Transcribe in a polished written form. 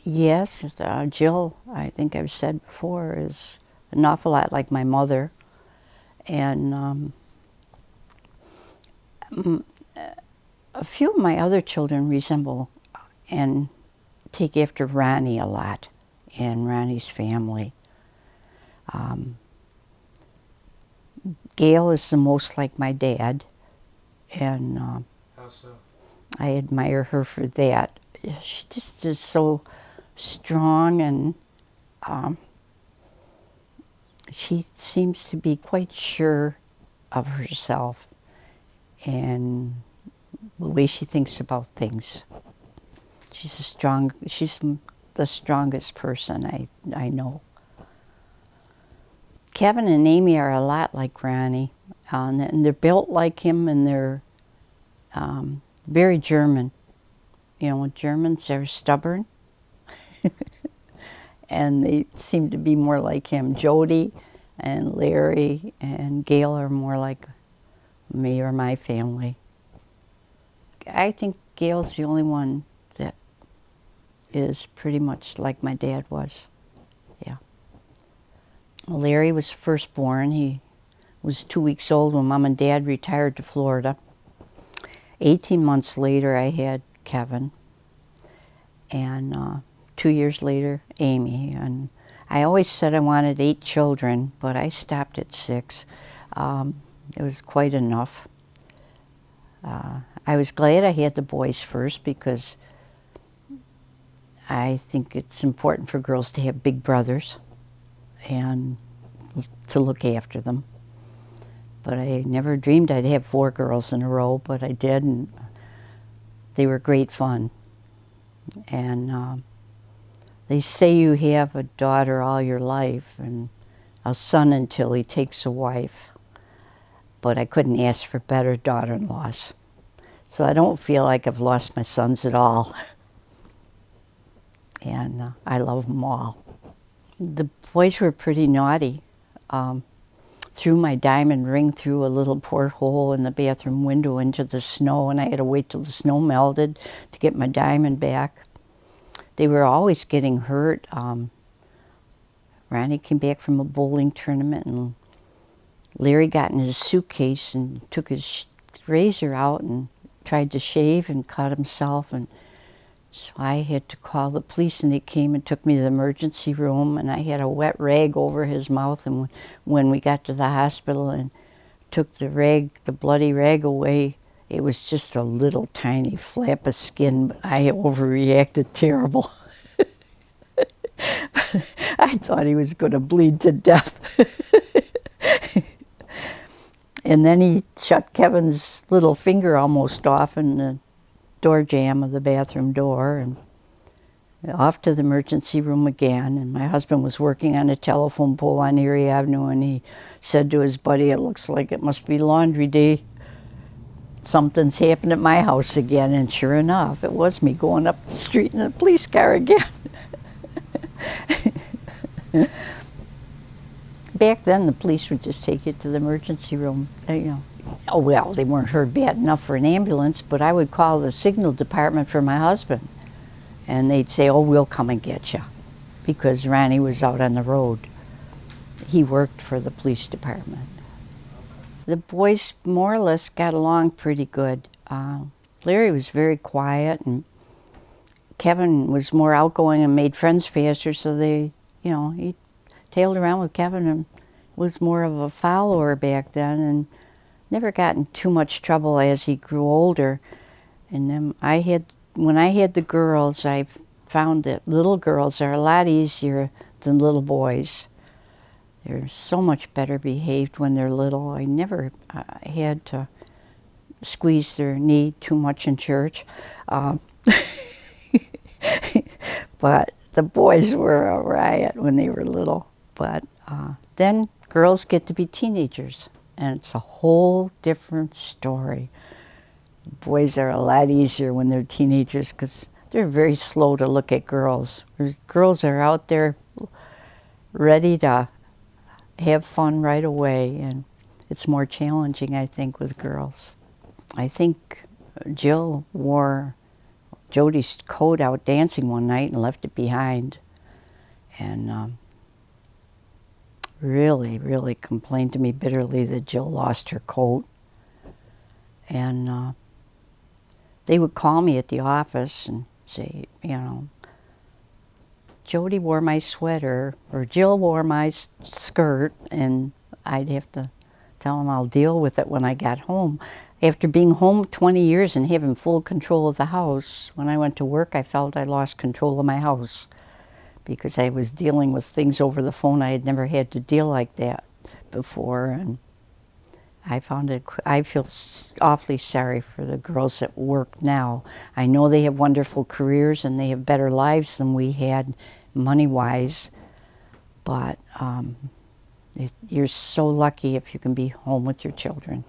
Yes, Jill, I think I've said before, is an awful lot like my mother. And a few of my other children resemble and take after Ronnie a lot and Ronnie's family. Gail is the most like my dad, and How so? I admire her for that. She just is so strong, and she seems to be quite sure of herself and the way she thinks about things. She's the strongest person I know. Kevin and Amy are a lot like Ronnie, and they're built like him, and they're very German. You know, Germans are stubborn, and they seem to be more like him. Jody and Larry and Gail are more like me or my family. I think Gail's the only one that is pretty much like my dad was. Yeah. Larry was firstborn. He was 2 weeks old when Mom and Dad retired to Florida. 18 months later, I had Kevin, and 2 years later, Amy. And I always said I wanted 8 children, but I stopped at 6. It was quite enough. I was glad I had the boys first because I think it's important for girls to have big brothers and to look after them. But I never dreamed I'd have 4 girls in a row, but I did, and they were great fun. And they say you have a daughter all your life and a son until he takes a wife. But I couldn't ask for better daughter-in-laws. So I don't feel like I've lost my sons at all. And I love them all. The boys were pretty naughty. Threw my diamond ring through a little porthole in the bathroom window into the snow, and I had to wait till the snow melted to get my diamond back. They were always getting hurt. Ronnie came back from a bowling tournament, and Larry got in his suitcase and took his razor out and tried to shave and cut himself. And so I had to call the police, and they came and took me to the emergency room, and I had a wet rag over his mouth. And when we got to the hospital and took the bloody rag away, it was just a little tiny flap of skin, but I overreacted terrible. I thought he was going to bleed to death. And then he shut Kevin's little finger almost off in the door jamb of the bathroom door, and off to the emergency room again. And my husband was working on a telephone pole on Erie Avenue, and he said to his buddy, "It looks like it must be laundry day. Something's happened at my house again." And sure enough, it was me going up the street in a police car again. Back then, the police would just take you to the emergency room. Oh well, they weren't hurt bad enough for an ambulance, but I would call the signal department for my husband, and they'd say, "Oh, we'll come and get you," because Ronnie was out on the road. He worked for the police department. The boys more or less got along pretty good. Larry was very quiet, and Kevin was more outgoing and made friends faster, so he tailed around with Kevin and was more of a follower back then, and never got in too much trouble as he grew older. And then when I had the girls, I found that little girls are a lot easier than little boys. They're so much better behaved when they're little. I never had to squeeze their knee too much in church. But the boys were a riot when they were little. But then girls get to be teenagers, and it's a whole different story. Boys are a lot easier when they're teenagers because they're very slow to look at girls. Girls are out there ready to have fun right away, and it's more challenging, I think, with girls. I think Jill wore Jody's coat out dancing one night and left it behind. And really, really complained to me bitterly that Jill lost her coat. And they would call me at the office and say, you know, Jody wore my sweater, or Jill wore my skirt, and I'd have to tell them I'll deal with it when I got home. After being home 20 years and having full control of the house, when I went to work, I felt I lost control of my house because I was dealing with things over the phone. I had never had to deal like that before, and I found it, I feel awfully sorry for the girls at work now. I know they have wonderful careers and they have better lives than we had money-wise, but you're so lucky if you can be home with your children.